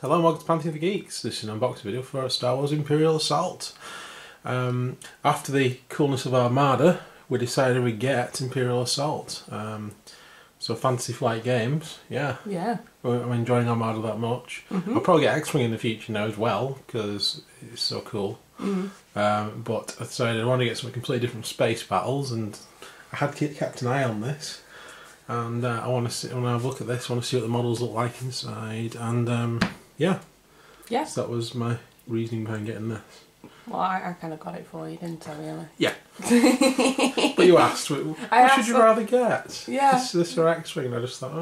Hello and welcome to Pantheon of the Geeks. This is an unboxing video for Star Wars Imperial Assault. After the coolness of Armada, we decided we'd get Imperial Assault. So Fantasy Flight Games, yeah. I'm enjoying Armada that much. I'll probably get X-Wing in the future now as well, because it's so cool. But I decided I want to get something completely different from space battles, and I had kept an eye on this. And I want to when I have a look at this, I want to see what the models look like inside, and yeah. So that was my reasoning behind getting this. Well, I kind of got it for you, didn't I, really? Yeah. But you asked, what should you rather get? Yeah. This or X-Wing? And I just thought,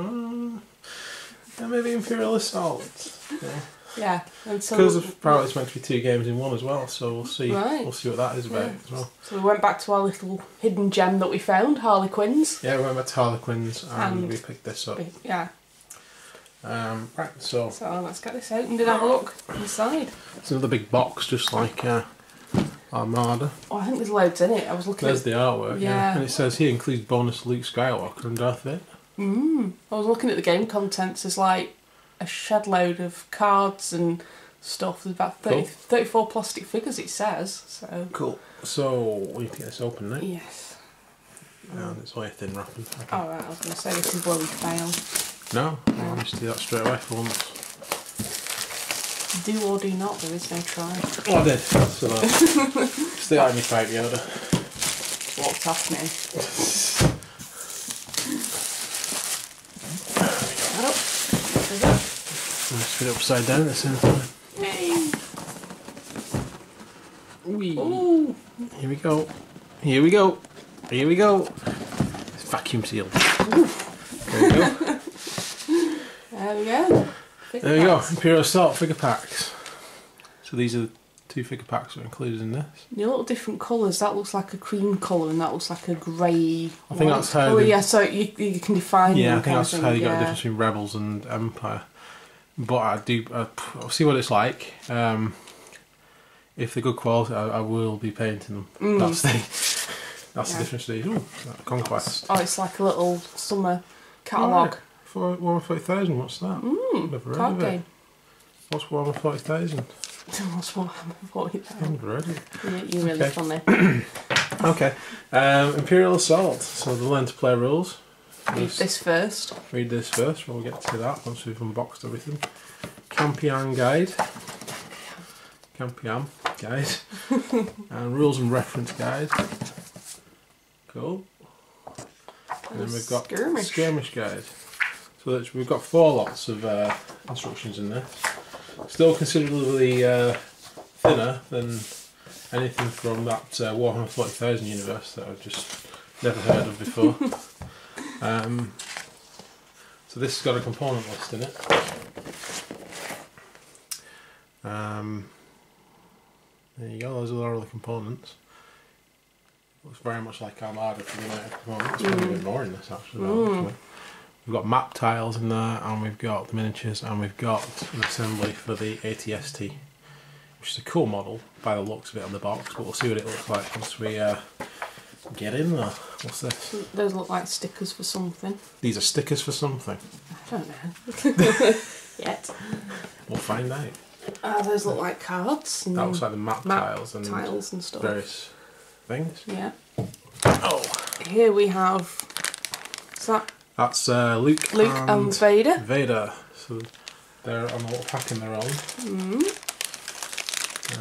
yeah, maybe Imperial Assault. Yeah. Because apparently it's meant to be 2 games in 1 as well, so we'll see. Right. We'll see what that is about as well. So we went back to our little hidden gem that we found, Harlequins. Yeah, we went back to Harlequins and we picked this up. Yeah. Right, so let's get this opened and have a look inside. It's another big box, just like Armada. Oh, I think there's loads in it. I was looking. There's the artwork. Yeah. And it says here includes bonus Luke Skywalker and Darth Vader. I was looking at the game contents. There's like a shed load of cards and stuff. There's about 34 plastic figures, it says. So cool. So we need to get this open now. Yes. And it's only a thin wrapping. Okay. Oh right, I was going to say this is where we fail. No, I'll just do that straight away for once. Do or do not, there is no try. Oh, I did. So that. Stay out of me pipe, Yoda. Walked off me. I'm just put it upside down at the same time. Wee. Ooh. Here we go. Here we go. Here we go. It's vacuum sealed. There we go. There we go. There we go. Imperial Assault figure packs. So these are the 2 figure packs that are included in this. They're all different colours. That looks like a cream colour and that looks like a grey. I think that's how. Yeah, so you can define. Yeah, them, I think that's how you got the difference between Rebels and Empire. But I'll see what it's like. If they're good quality, I will be painting them. That's the difference. Ooh, Conquest. Oh, it's like a little summer catalogue. For Warhammer 40,000, what's that? Never heard Card of game. it. What's Warhammer 40,000? What's Warhammer 40,000? Never heard of it. You're really funny. Okay. Imperial Assault. So the learn to play rules. Read this first. Read this first. We'll get to that once we've unboxed everything. Campion guide. Campion guide. And rules and reference guide. Cool. And then we've got skirmish guide. So we've got 4 lots of instructions in there. Still considerably thinner than anything from that Warhammer 40,000 universe that I've just never heard of before. So this has got a component list in it. There you go, those are all the components. Looks very much like Armada for the amount of components. There's probably a bit more in this actually. We've got map tiles in there, and we've got the miniatures, and we've got an assembly for the ATST, which is a cool model by the looks of it on the box, but we'll see what it looks like once we get in there. What's this? Those look like stickers for something. These are stickers for something. I don't know. Yet. We'll find out. Those look like cards. That looks like the map tiles and stuff. Various things. Yeah. Oh. Here we have. That's Luke and Vader. Vader. So they're on a little pack in their own. And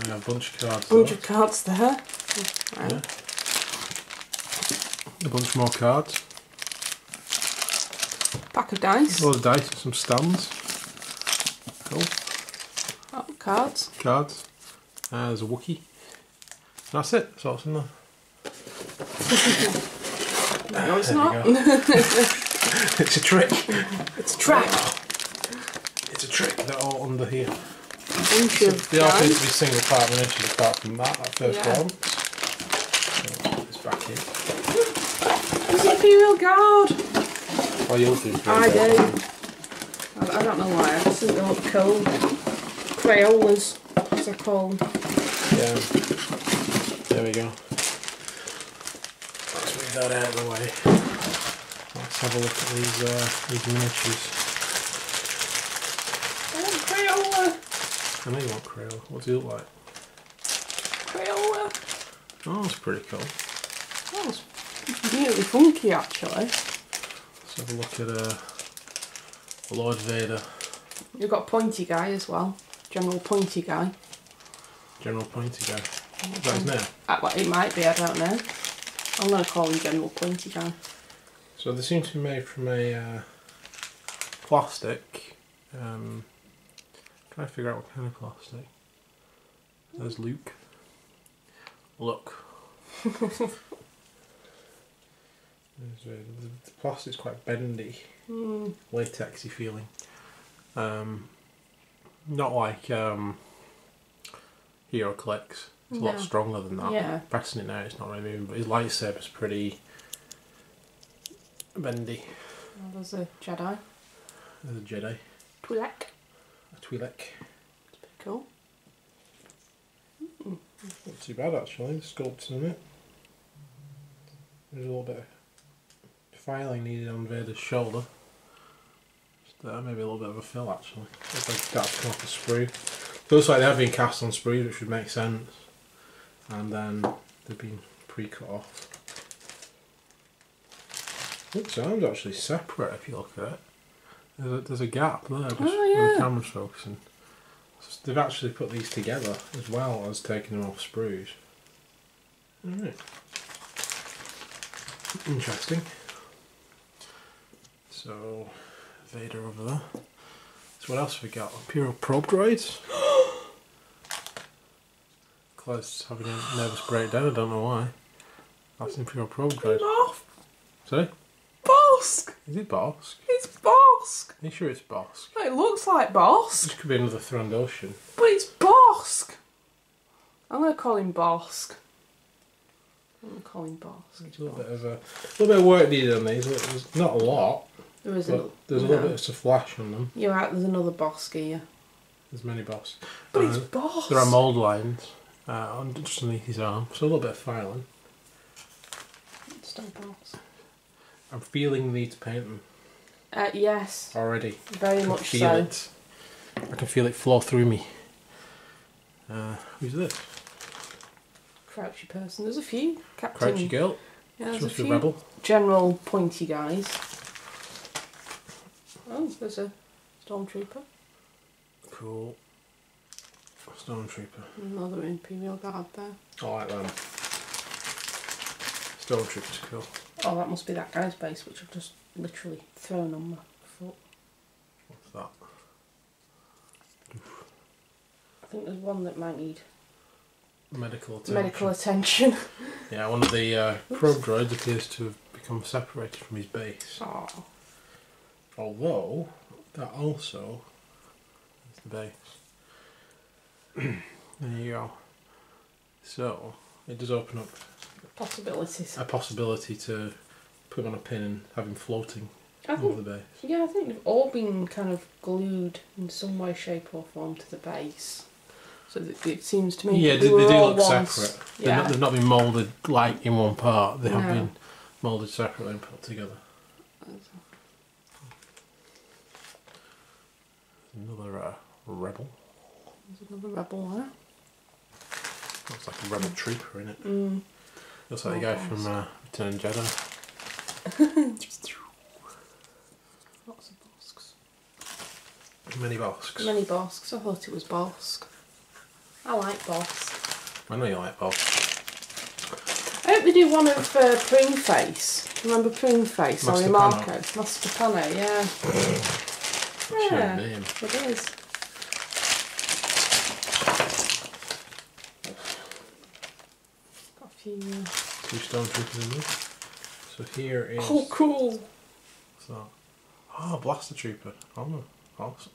we have a bunch of cards. Bunch of cards there. Right. Yeah. A bunch more cards. Pack of dice. A lot of dice and some stands. Cool. Oh, cards. Cards. There's a Wookiee. That's it. That's what's in there. No, it's not. It's a trick. It's a trap. It's a trick. They're all under here. They all seem to be single part miniatures apart from that first one. So put this back in. It's an Imperial Guard. Oh, you'll do. I do. I don't know why. I just think they look cool. Crayolas, as I call them. Yeah. There we go. Let's move that out of the way. Let's have a look at these miniatures. Oh, Crayola! I know you want Crayola. What's he look like? Crayola. Oh, that's pretty cool. That was really funky, actually. Let's have a look at Lord Vader. You've got Pointy Guy as well. General Pointy Guy. General Pointy Guy. Is that his name? Well, it might be, I don't know. I'm going to call him General Pointy Guy. So they seem to be made from a plastic. Trying to figure out what kind of plastic. There's Luke. Look. The plastic's quite bendy, latexy feeling. Not like Hero Clicks. It's a lot stronger than that. Yeah. Pressing it now, it's not really moving, but his lightsaber's pretty bendy. Well, there's a Jedi. There's a Jedi. Twi'lek. A Twi'lek. It's pretty cool. Not too bad actually, the sculpt's in it. There's a little bit of filing needed on Vader's shoulder. Just there, maybe a little bit of a fill actually. Looks like that's come off a sprue. Looks like they have been cast on sprues, which would make sense. And then they've been pre-cut off. Looks arms actually separate if you look at it. There's a gap there just when the camera's focusing. So they've actually put these together as well as taking them off sprues. Alright. Interesting. So, Vader over there. So what else have we got? Imperial probe droids. Claire's having a nervous breakdown, I don't know why. That's Imperial probe droid. Sorry? Bosk! Is it Bosk? It's Bosk! Are you sure it's Bosk? It looks like Bosk. This could be another Thrandoshan. But it's Bosk! I'm going to call him Bosk. I'm going to call him Bosk. There's a little bit of work needed on these. There's not a lot. There isn't. There's a little bit of flash on them. You're right, there's another Bosk here. There's many Bosk. But it's Bosk! There are mould lines just underneath his arm, so a little bit of filing. It's still Bosk. I'm feeling the need to paint them. Yes. Already. Very much feel so. It. I can feel it flow through me. Who's this? Crouchy person. There's a few. Captain. Crouchy girl. Yeah, there's She a must be few. rebel. General Pointy Guys. Oh, there's a Stormtrooper. Cool. Stormtrooper. Another Imperial Guard there. I like them. Stormtrooper's cool. Oh, that must be that guy's base, which I've just literally thrown on my foot. What's that? I think there's one that might need Medical attention. medical attention. Yeah, one of the probe droids appears to have become separated from his base. Oh. Although, that also is the base. There you go. So, it does open up Possibilities. a possibility to put him on a pin and have him floating I over think, the base. yeah, I think they've all been kind of glued in some way, shape or form to the base. So it seems to me Yeah, that they do were all look once, separate. Yeah. They've not been moulded like in one part. They have No. been moulded separately and put together. Another rebel. There's another rebel there. Looks like a rebel trooper in it. Looks like Oh, the guy from Return of the Jedi. Lots of Bosks. Many Bosks. Many Bosks. I thought it was Bosk. I like Bosk. I know you like Bosks. I hope they do one of Pringface. Remember Pringface? Sorry, Master Marco. Master Pano, yeah. What's your name? It is. Got a few. Two Stormtroopers in there. So here is... Oh, cool. What's that? Oh, Blaster Trooper. Oh, awesome.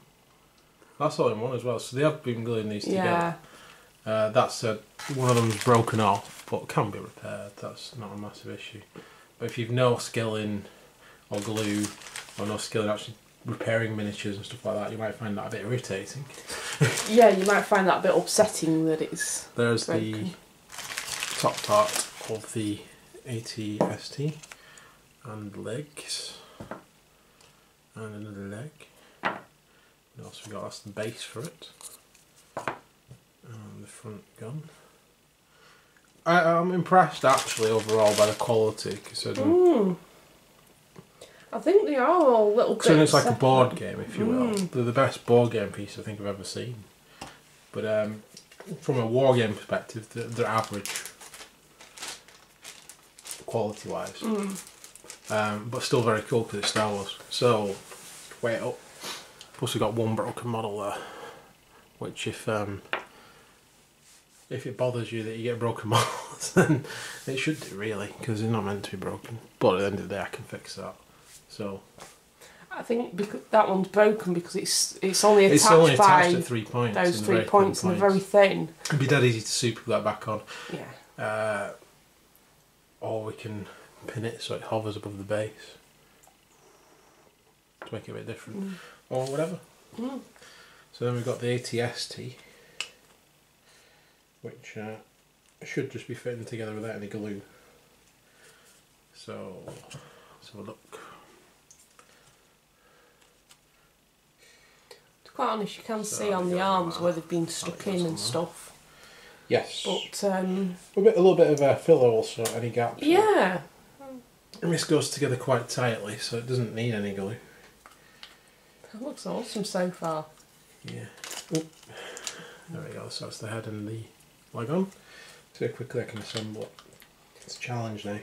That's all in one as well. So they have been gluing these together. That said, one of them's broken off, but can be repaired. That's not a massive issue. But if you've no skill in or glue, or no skill in actually repairing miniatures and stuff like that, you might find that a bit irritating. Yeah, you might find that a bit upsetting that it's There's broken. the top part of the AT-ST and legs and another leg. What else we got? That's the base for it. And the front gun. I'm impressed actually overall by the quality, considering I think they are all little bits. So it's like a board game, if you will. They're the best board game piece I think I've ever seen. But from a war game perspective, they're average, quality-wise. But still very cool because it's Star Wars. So, wait up. Plus we've got one broken model there, which if it bothers you that you get broken models, then it should do really, because they're not meant to be broken. But at the end of the day I can fix that. So I think because that one's broken because it's only attached, at 3 points. Those 3 points and they're very thin. It'd be dead easy to super that back on. Yeah. Or we can pin it so it hovers above the base to make it a bit different, or whatever. So then we've got the ATST, which should just be fitting together without any glue. So let's have a look. To be quite honest, you can see on the arms where they've been stuck in and stuff. Yes. But a little bit of a filler also, any gaps. Yeah. And this goes together quite tightly, so it doesn't need any glue. That looks awesome so far. Yeah. Ooh. There we go, so that's the head and the leg on. See how quickly I can assemble it. It's a challenge now.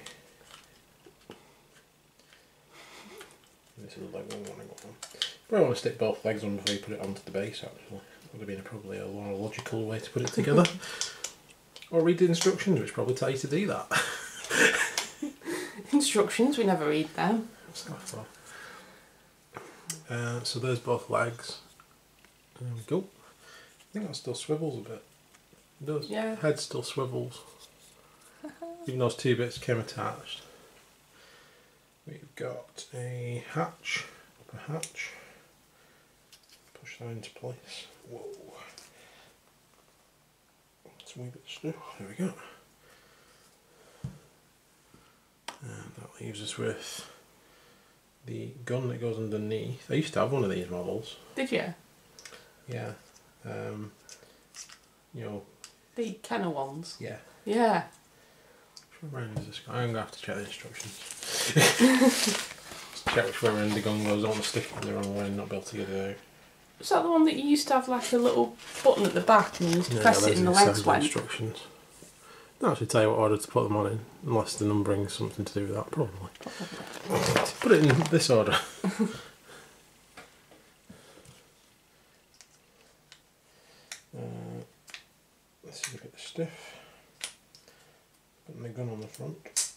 This is the leg one, Probably want to stick both legs on before you put it onto the base actually. That would have been probably a more logical way to put it together. Or read the instructions, which probably tell you to do that. Instructions, we never read them. So there's both legs. There we go. I think that still swivels a bit. It does. Yeah. Head still swivels. Even those 2 bits came attached. We've got a hatch, upper hatch. Push that into place. Whoa. Some wee bits to do. There we go. And that leaves us with the gun that goes underneath. I used to have one of these models. Did you? Yeah. You know. The Kenner ones? Yeah. Yeah. Which way round is this? I'm going to have to check the instructions. Check which way around the gun goes. I don't want to stick it the wrong way and not be able to get it out. Was that the one that you used to have like a little button at the back and you used to press it and the legs went? Instructions. No, I should tell you what order to put them on in, unless the numbering is something to do with that, probably. Put it in this order. This is a bit stiff. Putting the gun on the front.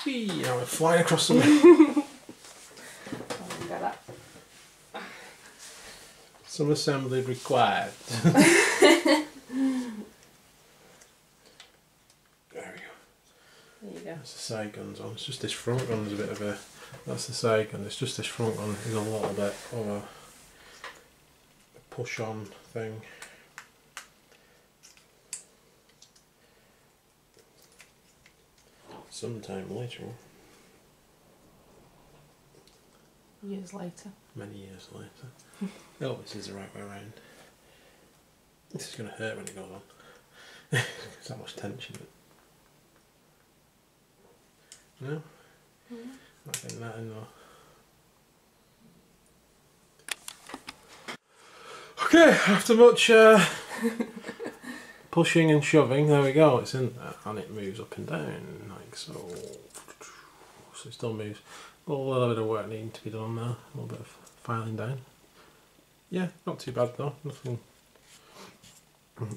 See, now we're flying across the room. Get that. Some assembly required. There you go. That's the side guns on. It's just this front gun's a bit of a. That's the side gun. It's just this front gun is a little bit of a push on thing. Sometime later. Years later. Many years later. Oh, this is the right way around. This is going to hurt when it goes on. There's that much tension. No? Not getting that in though. Okay, after much pushing and shoving, there we go, it's in there and it moves up and down like so. So it still moves. A little bit of work needing to be done there, a little bit of filing down. Yeah, not too bad though, nothing.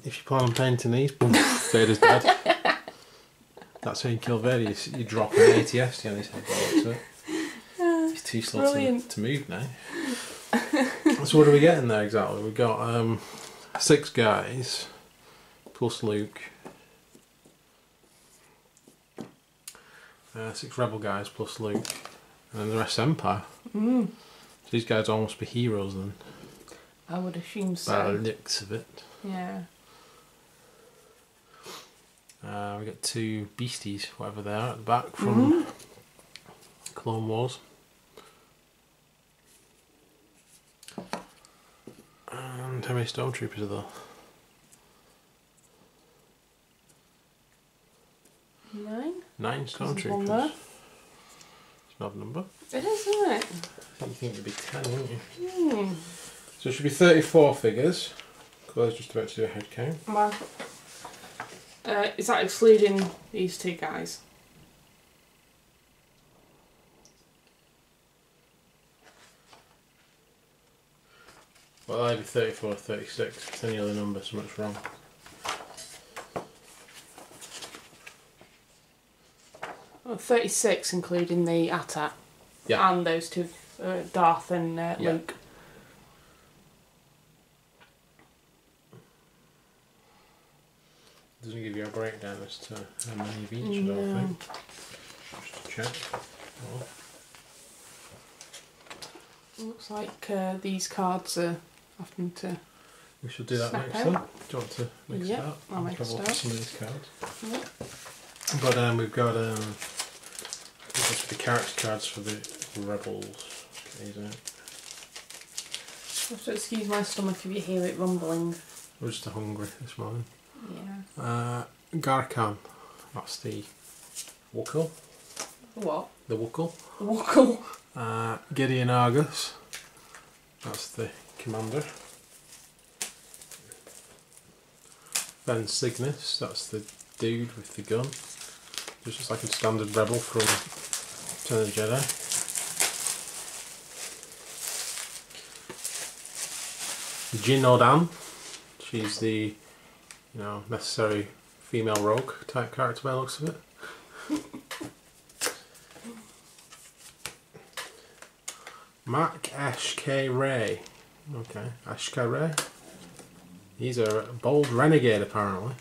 If you plan on painting these, boom, Vader's dead. That's how you kill Vader, you drop an ATST on his head. So he's too slow to move now. So what are we getting there exactly? We've got 6 guys, plus Luke. 6 rebel guys plus Luke. And then the rest Empire. So these guys almost be heroes then. I would assume so. By the looks of it. Yeah. We got 2 beasties, whatever they are, at the back from Clone Wars. And How many stormtroopers are there? 9? 9 There's one stormtroopers. there. It's an odd number. It is, isn't it? I think you think it'd be 10, wouldn't you? Hmm. So it should be 34 figures. Claire's just about to do a head count. Well, is that excluding these two guys? Well, either 34 or 36, because any other number so much wrong. Oh, 36 including the AT-AT. Yeah. And those two, Darth and Luke. Doesn't give you a breakdown as to how many of each, I don't think. Just to check. Oh. Looks like these cards are having to. We should do that Snap next out. then. Do you want to mix Yep, it up? I'll mix have a it look at up. some of these cards. Yep. But we've got the character cards for the Rebels. These out. I have to excuse my stomach if you hear it rumbling. We're just hungry this morning. Yeah. Garkan, that's the Wookle. What? The Wookle. Wookle. Gideon Argus, that's the commander. Ben Cygnus, that's the dude with the gun. Just like a standard rebel from Return of the Jedi. Jin Odan, she's the necessary female rogue type character by the looks of it. Mac Ashk Ray. Okay, Ashk Ray. He's a bold renegade apparently.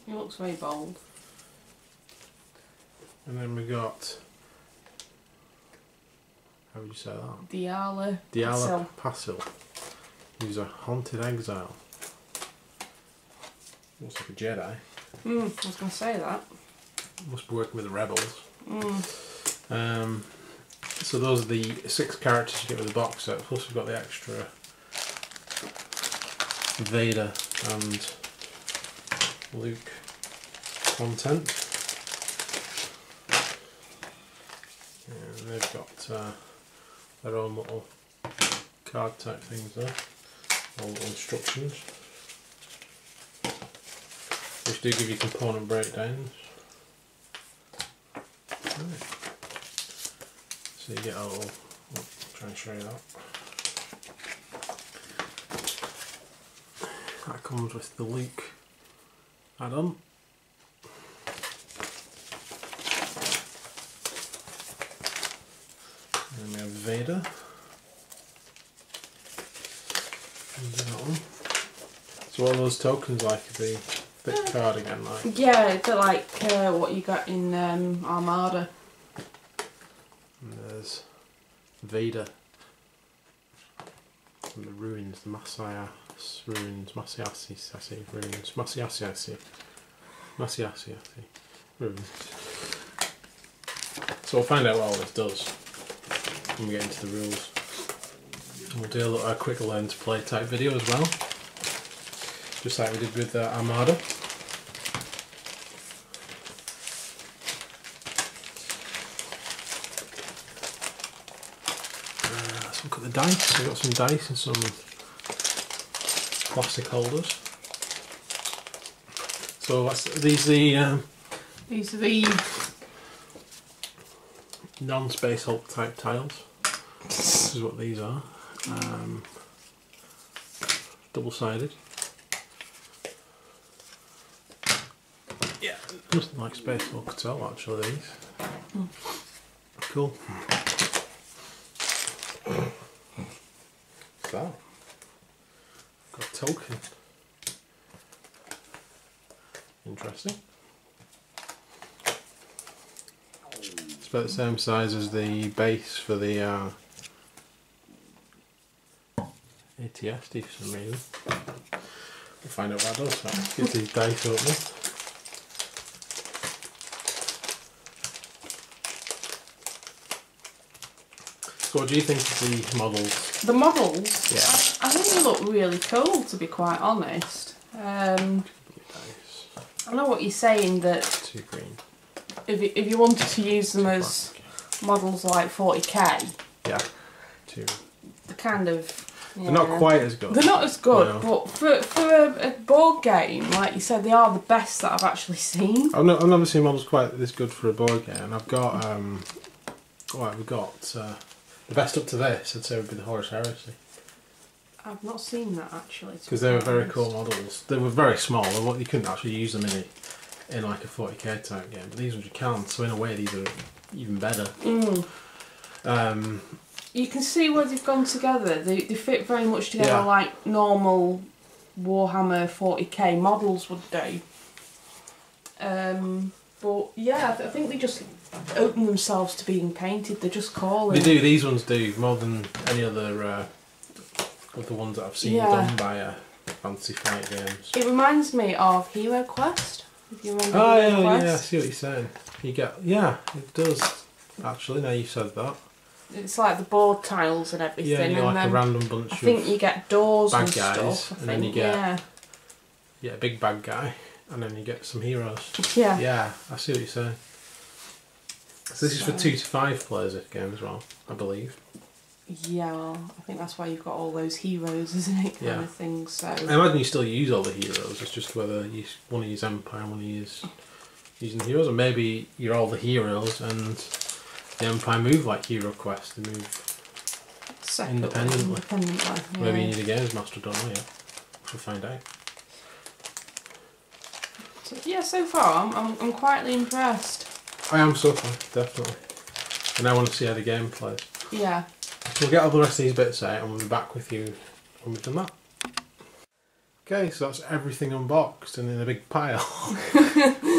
He looks very bold. And then we got, how would you say that? Diala Pasil. He's a haunted exile. Looks like a Jedi. I was going to say that. Must be working with the rebels. So those are the 6 characters you get with the box set. Plus we've got the extra Vader and Luke content. And they've got their own little card type things there. All little instructions. Which do give you component breakdowns. Right. So you get a little, I'll try and show you that. That comes with the Luke add-on. And we have Vader. And that one. So what are those tokens like? The thick card again, like? Yeah, it's like what you got in Armada. And there's Vader from the ruins, the Masias ruins, Masiasi ruins, Masiasi ruins. So we'll find out what all this does when we get into the rules. And we'll do a quick learn to play type video as well, just like we did with Armada. Let's look at the dice. We've got some dice and some plastic holders. So these are the non-space Hulk type tiles. This is what these are. Double-sided. Yeah, nothing like Space Hulk at all actually, these. Cool. So, got a token. Interesting. It's about the same size as the base for the ATSD for some reason. We'll find out what that does. Let's get these dice open. So what do you think of the models? The models? Yeah. I think they look really cool, to be quite honest. I know what you're saying, that Too green. if you wanted to use them as models like 40k, yeah, too. they're kind of... Yeah. They're not quite as good. They're not as good, no. but for a board game, like you said, they are the best that I've actually seen. I've never seen models quite this good for a board game. I've got, we've got the best up to this, I'd say, would be the Horus Heresy. I've not seen that actually. Because they were very cool models. They were very small, you couldn't actually use them in like a 40k type game, but these ones you can, so in a way these are even better. You can see where they've gone together. They fit very much together, yeah. like normal Warhammer 40k models would do. But yeah, I think they just open themselves to being painted. They're just calling. They do. These ones do more than any other of the ones that I've seen done by Fantasy Flight games. It reminds me of Hero Quest. If you remember Hero Quest. Yeah, I see what you're saying. You get, yeah, it does. Actually, now you said that. It's like the board tiles and everything. Yeah, you and like then a random bunch I think you get doors bad and guys, stuff. and then you get a big bad guy, and then you get some heroes. Yeah. Yeah, I see what you're saying. So this is for 2 to 5 players this game as well, I believe. Yeah, I think that's why you've got all those heroes, isn't it? Kind of thing. So I imagine you still use all the heroes. It's just whether you want to use Empire and want to use using the heroes, or maybe you're all the heroes and the Empire move like Hero Quest. They move independently. Yeah. Maybe you need a games master. Don't know yet. We'll find out. So, yeah, so far I'm quietly impressed. I am so far, definitely. And I want to see how the game plays. Yeah. So we'll get all the rest of these bits out and we'll be back with you when we've done that. Okay, so that's everything unboxed and in a big pile.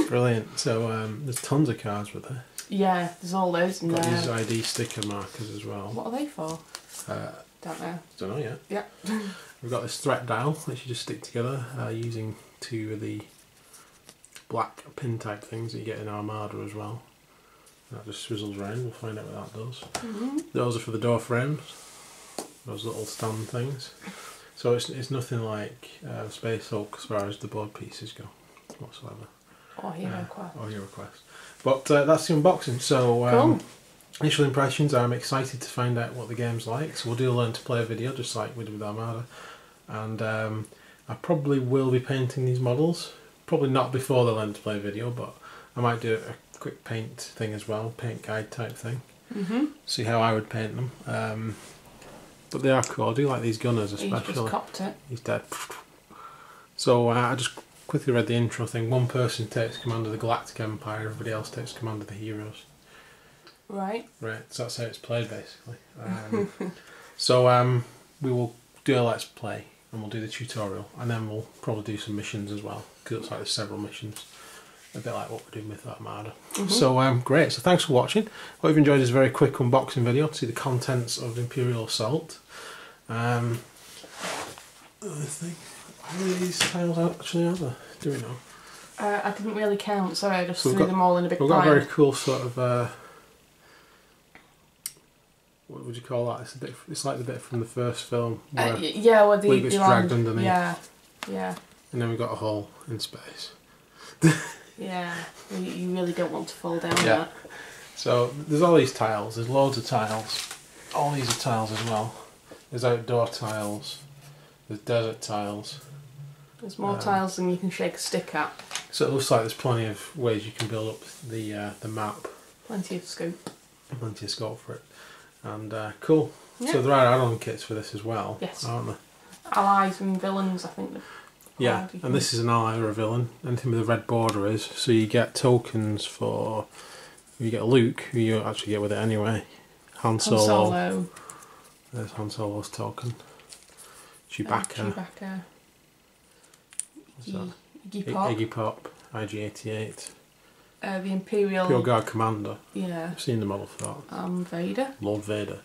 Brilliant. So there's tons of cards with this. Yeah, there's all those in Got there. these ID sticker markers as well. What are they for? Don't know. Don't know yet. Yeah. We've got this threat dial which you just stick together using 2 of the black pin type things that you get in Armada as well. That just swizzles around, we'll find out what that does. Those are for the door frames, those little stand things. So it's nothing like Space Hulk as far as the board pieces go, whatsoever. Or Hero Quest. Or Hero Quest. But that's the unboxing. So cool. Initial impressions, I'm excited to find out what the game's like. So we'll do a learn to play video just like we did with Armada. And I probably will be painting these models. Probably not before the learn to play video, but I might do a quick paint thing as well, paint guide type thing. See how I would paint them. But they are cool. I do like these gunners especially. He's just copped it. He's dead. So I just quickly read the intro thing. One person takes command of the Galactic Empire, everybody else takes command of the heroes. Right. Right, so that's how it's played basically. So we will do a let's play and we'll do the tutorial and then we'll probably do some missions as well, because it looks like there's several missions, a bit like what we're doing with Armada. So great, so thanks for watching. Hope you've enjoyed this very quick unboxing video to see the contents of Imperial Assault. Other thing, how many of these tiles actually are there? Do we know? I didn't really count, sorry, I just So threw them all in a big we've pile. got a very cool sort of what would you call that? It's like the bit from the first film where yeah, where Luke gets dragged underneath. Yeah, yeah. And then we've got a hole in space. Yeah, you really don't want to fall down Yeah. that. So there's all these tiles, there's loads of tiles. All these are tiles as well. There's outdoor tiles, there's desert tiles. There's more tiles than you can shake a stick at. So it looks like there's plenty of ways you can build up the map. Plenty of scope. Plenty of scope for it. And cool. Yeah. So there are add-on kits for this as well, Yes. aren't there? Allies and villains, I think. Yeah, and this is an ally or a villain. Anything with a red border is. So you get tokens for... You get Luke, who you actually get with it anyway. Han Solo. There's Han Solo's token. Chewbacca. Iggy Pop. IG-88. The Imperial... Pure Guard Commander. Yeah. I've seen the model for that. Vader. Lord Vader.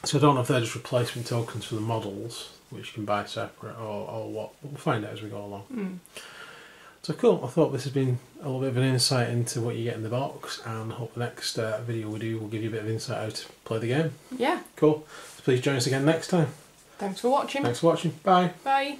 So I don't know if they're just replacement tokens for the models, which you can buy separate, or what. We'll find out as we go along. So cool, I thought this has been a little bit of an insight into what you get in the box, and I hope the next video we do will give you a bit of insight how to play the game. Yeah. Cool. So please join us again next time. Thanks for watching. Thanks for watching. Bye. Bye.